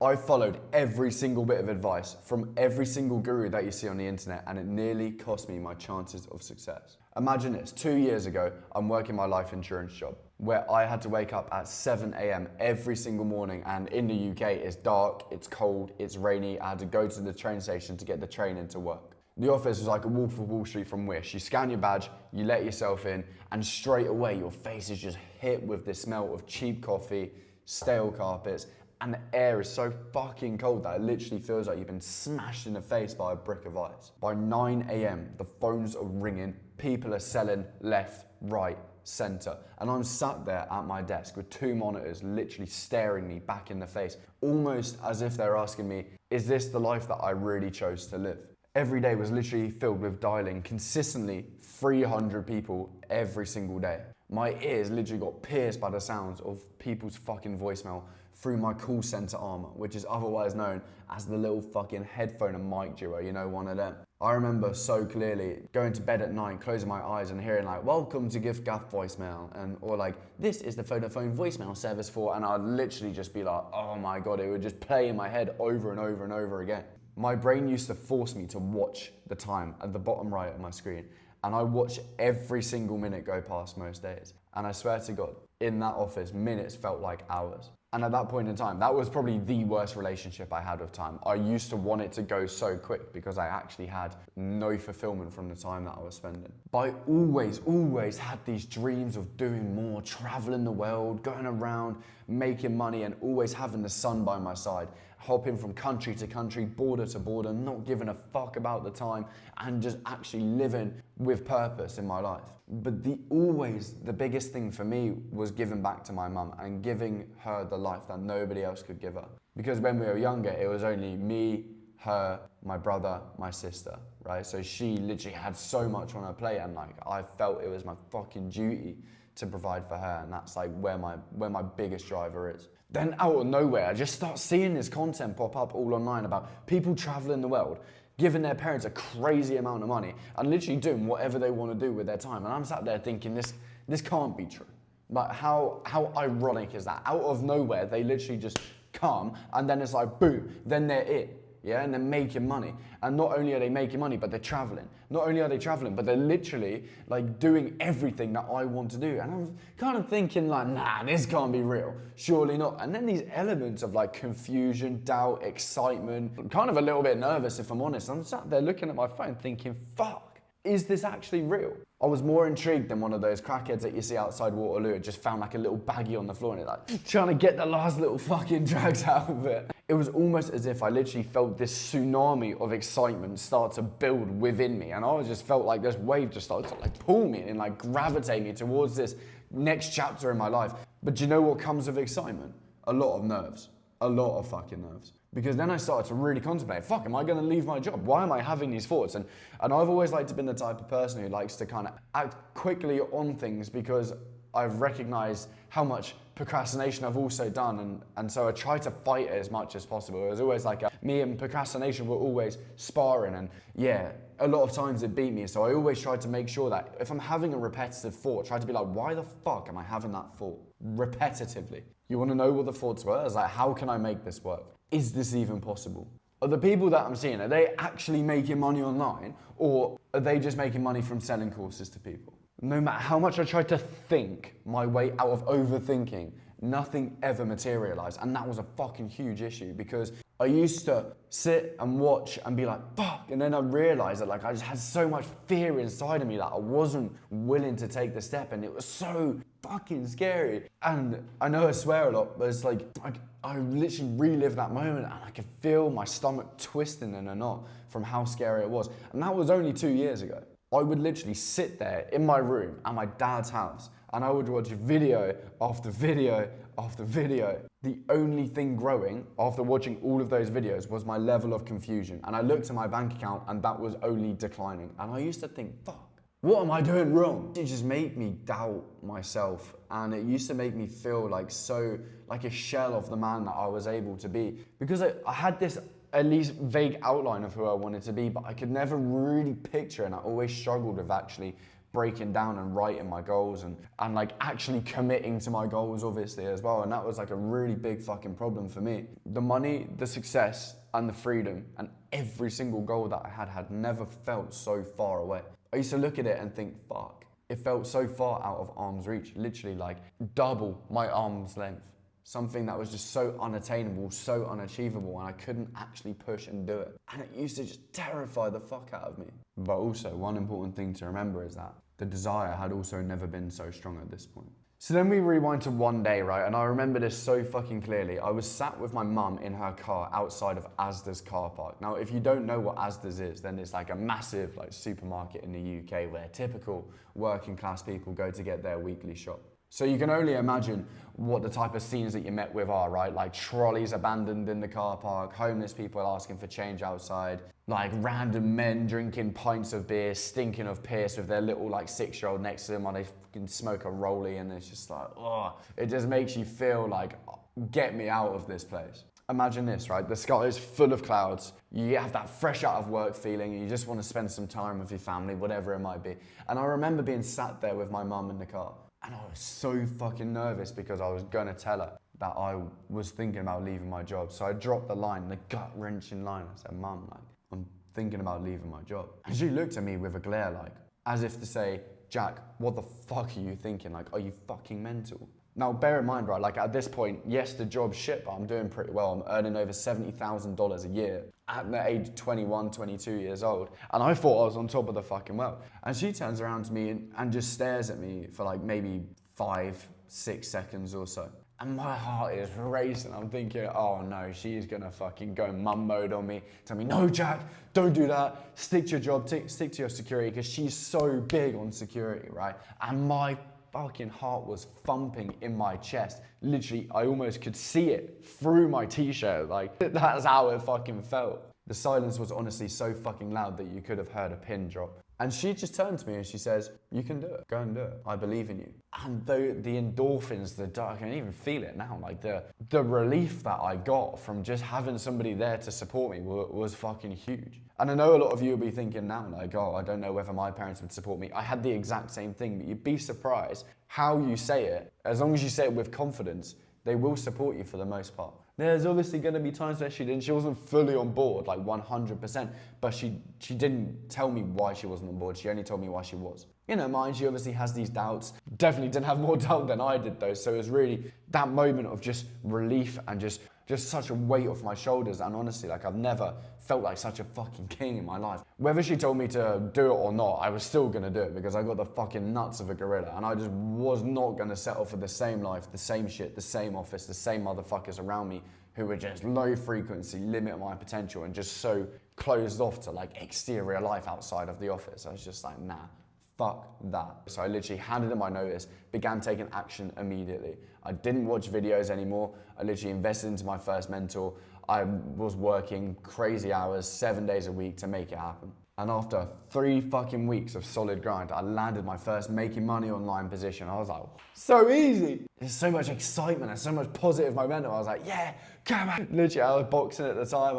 I followed every single bit of advice from every single guru that you see on the internet, and it nearly cost me my chances of success. Imagine this, 2 years ago, I'm working my life insurance job where I had to wake up at 7 a.m. every single morning, and in the UK it's dark, it's cold, it's rainy. I had to go to the train station to get the train into work. The office was like a Wolf of Wall Street from Wish. You scan your badge, you let yourself in, and straight away your face is just hit with the smell of cheap coffee, stale carpets, and the air is so fucking cold that it literally feels like you've been smashed in the face by a brick of ice. By 9 a.m, the phones are ringing, people are selling left, right, center, and I'm sat there at my desk with 2 monitors literally staring me back in the face, almost as if they're asking me, is this the life that I really chose to live? Every day was literally filled with dialing consistently 300 people every single day. My ears literally got pierced by the sounds of people's fucking voicemail through my call center armor, which is otherwise known as the little fucking headphone and mic duo, you know, one of them. I remember so clearly going to bed at night, closing my eyes and hearing like, welcome to Gift Gaff voicemail, or like, this is the Vodafone voicemail service for, and I'd literally just be like, oh my God, it would just play in my head over and over and over again. My brain used to force me to watch the time at the bottom right of my screen, and I watched every single minute go past most days. And I swear to God, in that office, minutes felt like hours. And at that point in time, that was probably the worst relationship I had with time. I used to want it to go so quick because I actually had no fulfillment from the time that I was spending. But I always had these dreams of doing more, traveling the world, going around, making money, and always having the sun by my side, hopping from country to country, border to border, not giving a fuck about the time, and just actually living with purpose in my life. But the biggest thing for me was giving back to my mum and giving her the life that nobody else could give her. Because when we were younger, it was only me, her, my brother, my sister, right? So she literally had so much on her plate, and like I felt it was my fucking duty to provide for her, and that's like where my biggest driver is. Then out of nowhere, I just start seeing this content pop up all online about people traveling the world, giving their parents a crazy amount of money and literally doing whatever they want to do with their time. And I'm sat there thinking, this can't be true. Like how ironic is that? Out of nowhere, they literally just come, and then it's like, boom, then they're it. Yeah, and they're making money. And not only are they making money, but they're traveling. Not only are they traveling, but they're literally like doing everything that I want to do. And I'm kind of thinking like, nah, this can't be real. Surely not. And then these elements of like confusion, doubt, excitement, I'm kind of a little bit nervous if I'm honest. I'm sat there looking at my phone thinking, fuck, is this actually real? I was more intrigued than one of those crackheads that you see outside Waterloo. It just found like a little baggie on the floor and it's like trying to get the last little fucking drags out of it. It was almost as if I literally felt this tsunami of excitement start to build within me, and I just felt like this wave just started to like pull me and like gravitate me towards this next chapter in my life. But do you know what comes with excitement? A lot of nerves. A lot of fucking nerves. Because then I started to really contemplate, fuck, am I gonna leave my job? Why am I having these thoughts? And I've always liked to be the type of person who likes to kind of act quickly on things because I've recognized how much procrastination I've also done, and so I try to fight it as much as possible. It was always like me and procrastination were always sparring, and yeah, a lot of times it beat me. So I always tried to make sure that if I'm having a repetitive thought, try to be like, why the fuck am I having that thought repetitively? You want to know what the thoughts were? I was like, how can I make this work? Is this even possible? Are the people that I'm seeing, are they actually making money online, or are they just making money from selling courses to people? No matter how much I tried to think my way out of overthinking, nothing ever materialized. And that was a fucking huge issue because I used to sit and watch and be like, fuck. And then I realized that like I just had so much fear inside of me that I wasn't willing to take the step. And it was so fucking scary. And I know I swear a lot, but it's like I literally relived that moment and I could feel my stomach twisting in a knot from how scary it was. And that was only 2 years ago. I would literally sit there in my room at my dad's house and I would watch video after video after video. The only thing growing after watching all of those videos was my level of confusion. And I looked at my bank account and that was only declining. And I used to think, fuck, what am I doing wrong? It just made me doubt myself. And it used to make me feel like like a shell of the man that I was able to be. Because I had this at least vague outline of who I wanted to be, but I could never really picture, and I always struggled with actually breaking down and writing my goals and like actually committing to my goals obviously as well. And that was like a really big fucking problem for me. The money, the success and the freedom and every single goal that I had never felt so far away. I used to look at it and think, fuck, it felt so far out of arm's reach, literally like double my arm's length. Something that was just so unattainable, so unachievable, and I couldn't actually push and do it. And it used to just terrify the fuck out of me. But also, one important thing to remember is that the desire had also never been so strong at this point. So then we rewind to one day, right? And I remember this so fucking clearly. I was sat with my mum in her car outside of Asda's car park. Now, if you don't know what Asda's is, then it's like a massive like supermarket in the UK where typical working class people go to get their weekly shop. So you can only imagine what the type of scenes that you met with are, right? Like trolleys abandoned in the car park, homeless people asking for change outside, like random men drinking pints of beer, stinking of piss with their little like 6-year-old next to them while they fucking smoke a rollie, and it's just like, oh, it just makes you feel like, get me out of this place. Imagine this, right? The sky is full of clouds. You have that fresh out of work feeling and you just want to spend some time with your family, whatever it might be. And I remember being sat there with my mum in the car. And I was so fucking nervous because I was gonna tell her that I was thinking about leaving my job. So I dropped the line, the gut-wrenching line. I said, Mum, like, I'm thinking about leaving my job. And she looked at me with a glare, like, as if to say, Jack, what the fuck are you thinking? Like, are you fucking mental? Now, bear in mind, right, like at this point, yes, the job's shit, but I'm doing pretty well. I'm earning over $70,000 a year at the age of 21, 22 years old. And I thought I was on top of the fucking world. And she turns around to me and just stares at me for like maybe 5-6 seconds or so. And my heart is racing. I'm thinking, oh no, she's gonna fucking go mum mode on me. Tell me, no, Jack, don't do that. Stick to your job, stick to your security, because she's so big on security, right? And my fucking heart was thumping in my chest. Literally, I almost could see it through my t-shirt. Like, that's how it fucking felt. The silence was honestly so fucking loud that you could have heard a pin drop. And she just turned to me and she says, you can do it, go and do it. I believe in you. And the endorphins, I can even feel it now, like the relief that I got from just having somebody there to support me was fucking huge. And I know a lot of you will be thinking now, like, oh, I don't know whether my parents would support me. I had the exact same thing, but you'd be surprised how you say it. As long as you say it with confidence, they will support you for the most part. There's obviously going to be times where she wasn't fully on board, like 100%, but she didn't tell me why she wasn't on board. She only told me why she was. In her mind, she obviously has these doubts. Definitely didn't have more doubt than I did though. So it was really that moment of just relief and just such a weight off my shoulders. And honestly, like I've never felt like such a fucking king in my life. Whether she told me to do it or not, I was still gonna do it because I got the fucking nuts of a gorilla and I just was not gonna settle for the same life, the same shit, the same office, the same motherfuckers around me who were just low frequency, limit my potential and just so closed off to like exterior life outside of the office. I was just like, nah, fuck that. So I literally handed in my notice, began taking action immediately. I didn't watch videos anymore. I literally invested into my first mentor. I was working crazy hours, 7 days a week to make it happen. And after 3 fucking weeks of solid grind, I landed my first making money online position. I was like, so easy. There's so much excitement and so much positive momentum. I was like, yeah, come on. Literally, I was boxing at the time.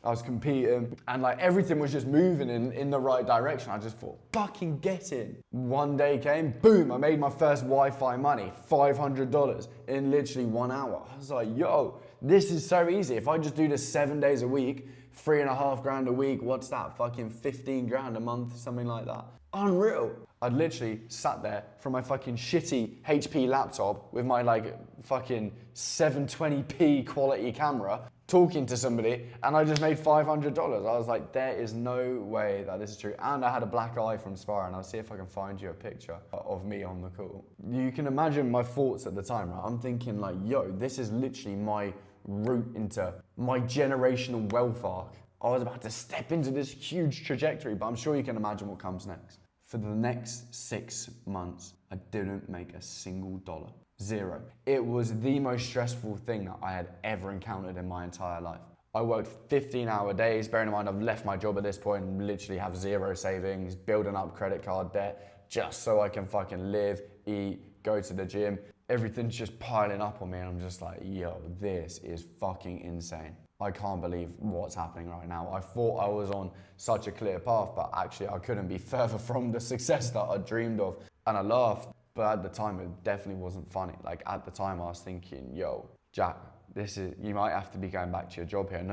I was competing and like everything was just moving in the right direction. I just thought, fucking get in. One day came, boom, I made my first Wi-Fi money, $500 in literally 1 hour. I was like, yo, this is so easy. If I just do this 7 days a week, 3.5 grand a week, what's that? Fucking 15 grand a month, something like that. Unreal. I'd literally sat there from my fucking shitty HP laptop with my like fucking 720p quality camera talking to somebody and I just made $500. I was like, there is no way that this is true. And I had a black eye from sparring. I'll see if I can find you a picture of me on the call. You can imagine my thoughts at the time, right? I'm thinking like, yo, this is literally my route into my generational wealth arc. I was about to step into this huge trajectory, but I'm sure you can imagine what comes next. For the next 6 months, I didn't make a single dollar. Zero. It was the most stressful thing that I had ever encountered in my entire life. I worked 15-hour days, bearing in mind I've left my job at this point and literally have zero savings, building up credit card debt, just so I can fucking live, eat, go to the gym. Everything's just piling up on me and I'm just like, yo, this is fucking insane. I can't believe what's happening right now. I thought I was on such a clear path, but actually I couldn't be further from the success that I dreamed of. And I laughed, but at the time it definitely wasn't funny. Like at the time I was thinking, yo, Jack, you might have to be going back to your job here.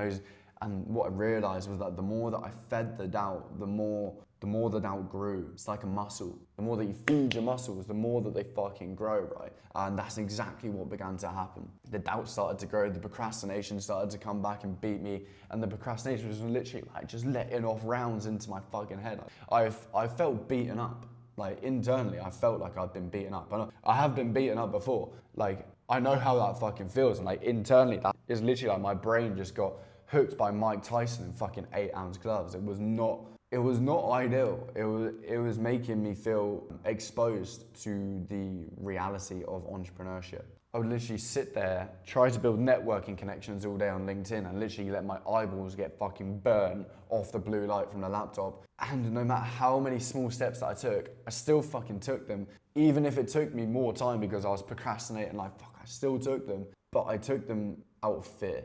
And what I realized was that the more that I fed the doubt, the more the doubt grew. It's like a muscle. The more that you feed your muscles, the more that they fucking grow, right? And that's exactly what began to happen. The doubt started to grow, the procrastination started to come back and beat me, and the procrastination was literally like just letting off rounds into my fucking head. I felt beaten up. Like internally, I felt like I'd been beaten up. And I have been beaten up before. Like I know how that fucking feels. And like internally, that is literally like my brain just got hooked by Mike Tyson in fucking 8-ounce gloves. It was not ideal. It was making me feel exposed to the reality of entrepreneurship. I would literally sit there, try to build networking connections all day on LinkedIn and literally let my eyeballs get fucking burned off the blue light from the laptop. And no matter how many small steps that I took, I still fucking took them. Even if it took me more time because I was procrastinating, like fuck, I still took them. But I took them out of fear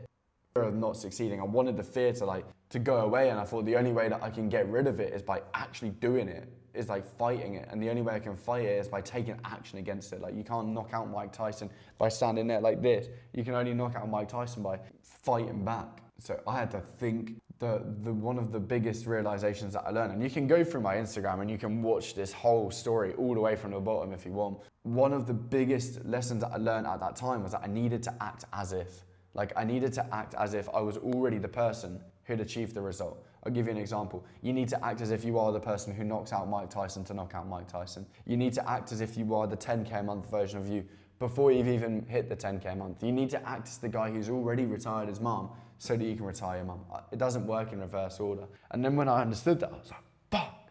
of not succeeding. I wanted the fear to go away, and I thought the only way that I can get rid of it is by actually doing it, is like fighting it. And the only way I can fight it is by taking action against it. Like you can't knock out Mike Tyson by standing there like this. You can only knock out Mike Tyson by fighting back. So I had to think. The one of the biggest realizations that I learned, and you can go through my Instagram and you can watch this whole story all the way from the bottom if you want. One of the biggest lessons that I learned at that time was that I needed to act as if. Like I needed to act as if I was already the person who'd achieved the result. I'll give you an example. You need to act as if you are the person who knocks out Mike Tyson to knock out Mike Tyson. You need to act as if you are the 10K a month version of you before you've even hit the 10K a month. You need to act as the guy who's already retired his mom so that you can retire your mum. It doesn't work in reverse order. And then when I understood that, I was like, fuck.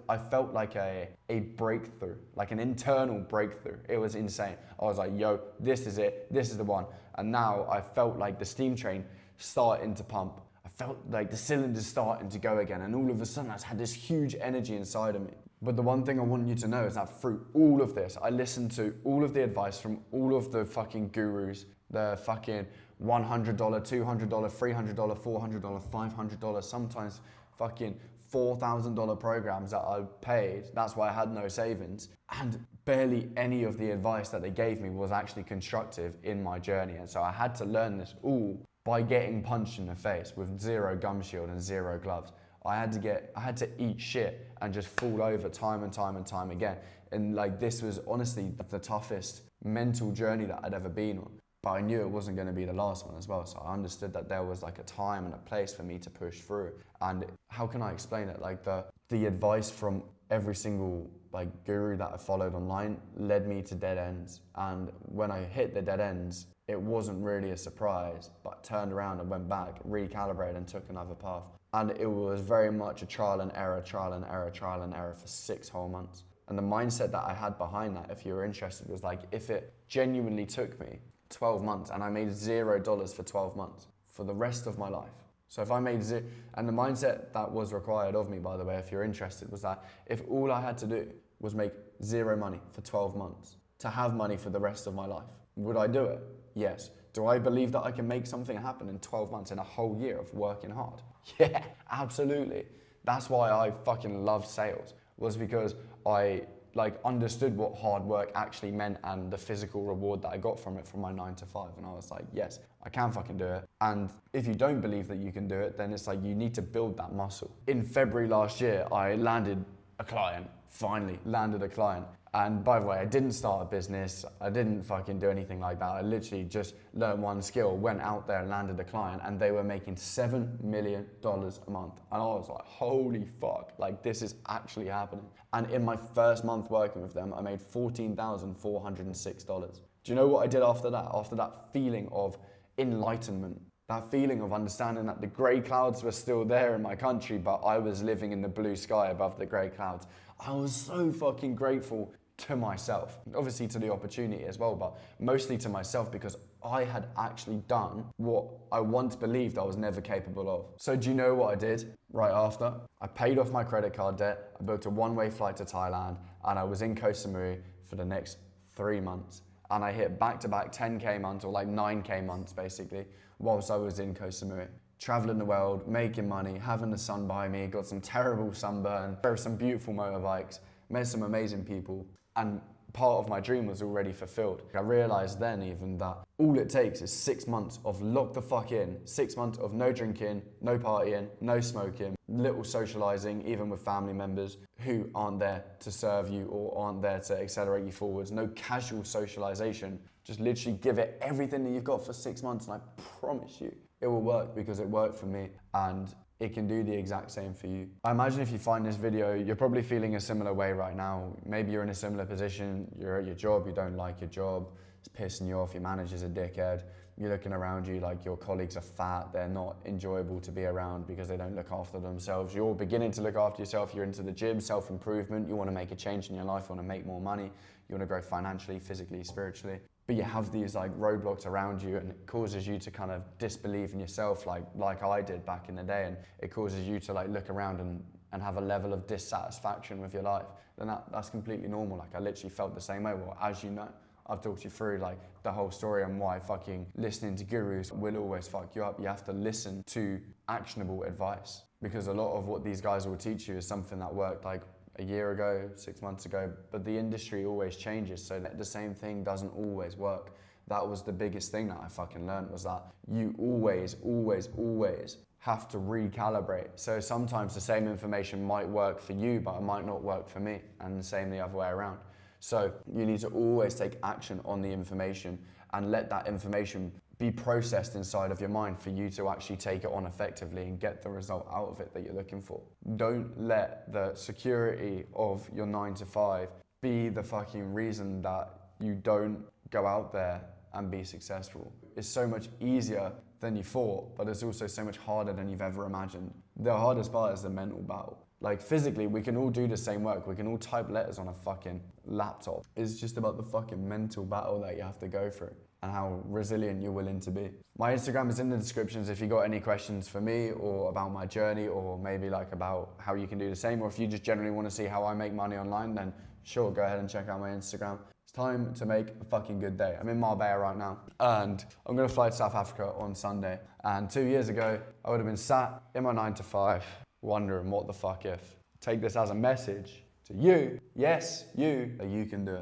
I felt like a breakthrough, like an internal breakthrough. It was insane. I was like, yo, this is it. This is the one. And now I felt like the steam train starting to pump. I felt like the cylinders starting to go again. And all of a sudden I had this huge energy inside of me. But the one thing I want you to know is that through all of this, I listened to all of the advice from all of the fucking gurus, the fucking $100, $200, $300, $400, $500, sometimes fucking $4,000 programs that I paid. That's why I had no savings. And barely any of the advice that they gave me was actually constructive in my journey. And so I had to learn this all by getting punched in the face with zero gum shield and zero gloves. I had to eat shit and just fall over time and time and time again. And like this was honestly the toughest mental journey that I'd ever been on. But I knew it wasn't going to be the last one as well. So I understood that there was like a time and a place for me to push through. And how can I explain it? Like the advice from every single like guru that I followed online led me to dead ends. And when I hit the dead ends, it wasn't really a surprise, but turned around and went back, recalibrated and took another path. And it was very much a trial and error for 6 whole months. And the mindset that I had behind that, if you were interested, was like, if it genuinely took me 12 months and I made $0 for 12 months for the rest of my life. So if I made zero, and the mindset that was required of me, by the way, if you're interested, was that if all I had to do was make zero money for 12 months to have money for the rest of my life, would I do it? Yes. Do I believe that I can make something happen in 12 months, in a whole year of working hard? Yeah, absolutely. That's why I fucking loved sales, was because I understood what hard work actually meant and the physical reward that I got from it from my 9 to 5. And I was like, yes, I can fucking do it. And if you don't believe that you can do it, then it's like you need to build that muscle. In February last year, I landed a client, finally landed a client. And by the way, I didn't start a business. I didn't fucking do anything like that. I literally just learned one skill, went out there and landed a client, and they were making $7 million a month. And I was like, holy fuck, like this is actually happening. And in my first month working with them, I made $14,406. Do you know what I did after that? After that feeling of enlightenment, that feeling of understanding that the grey clouds were still there in my country, but I was living in the blue sky above the grey clouds. I was so fucking grateful to myself, obviously to the opportunity as well, but mostly to myself because I had actually done what I once believed I was never capable of. So do you know what I did right after? I paid off my credit card debt, I booked a one-way flight to Thailand, and I was in Koh Samui for the next 3 months. And I hit back-to-back 10K months, or like 9K months basically, whilst I was in Koh Samui. Traveling the world, making money, having the sun by me, got some terrible sunburn, drove some beautiful motorbikes, met some amazing people, and part of my dream was already fulfilled. I realized then even that all it takes is 6 months of lock the fuck in, 6 months of no drinking, no partying, no smoking, little socializing, even with family members who aren't there to serve you or aren't there to accelerate you forwards, no casual socialization. Just literally give it everything that you've got for 6 months, and I promise you, it will work, because it worked for me, and it can do the exact same for you. I imagine if you find this video, you're probably feeling a similar way right now. Maybe you're in a similar position, you're at your job, you don't like your job, it's pissing you off, your manager's a dickhead, you're looking around you like your colleagues are fat, they're not enjoyable to be around because they don't look after themselves. You're beginning to look after yourself, you're into the gym, self-improvement, you want to make a change in your life, you want to make more money, you want to grow financially, physically, spiritually. But you have these like roadblocks around you, and it causes you to kind of disbelieve in yourself like I did back in the day, and it causes you to like look around and have a level of dissatisfaction with your life. Then that's completely normal. Like I literally felt the same way. Well, as you know, I've talked you through like the whole story on why fucking listening to gurus will always fuck you up. You have to listen to actionable advice, because a lot of what these guys will teach you is something that worked like a year ago, 6 months ago, but the industry always changes, so the same thing doesn't always work. That was the biggest thing that I fucking learned, was that you always have to recalibrate. So sometimes the same information might work for you, but it might not work for me, and the same the other way around. So you need to always take action on the information and let that information be processed inside of your mind for you to actually take it on effectively and get the result out of it that you're looking for. Don't let the security of your 9 to 5 be the fucking reason that you don't go out there and be successful. It's so much easier than you thought, but it's also so much harder than you've ever imagined. The hardest part is the mental battle. Like physically, we can all do the same work. We can all type letters on a fucking laptop. It's just about the fucking mental battle that you have to go through and how resilient you're willing to be. My Instagram is in the descriptions if you got any questions for me or about my journey, or maybe like about how you can do the same, or if you just generally want to see how I make money online, then sure, go ahead and check out my Instagram. It's time to make a fucking good day. I'm in Marbella right now, and I'm gonna fly to South Africa on Sunday. And 2 years ago, I would have been sat in my 9 to 5, wondering what the fuck if. Take this as a message to you, yes, you, that you can do it.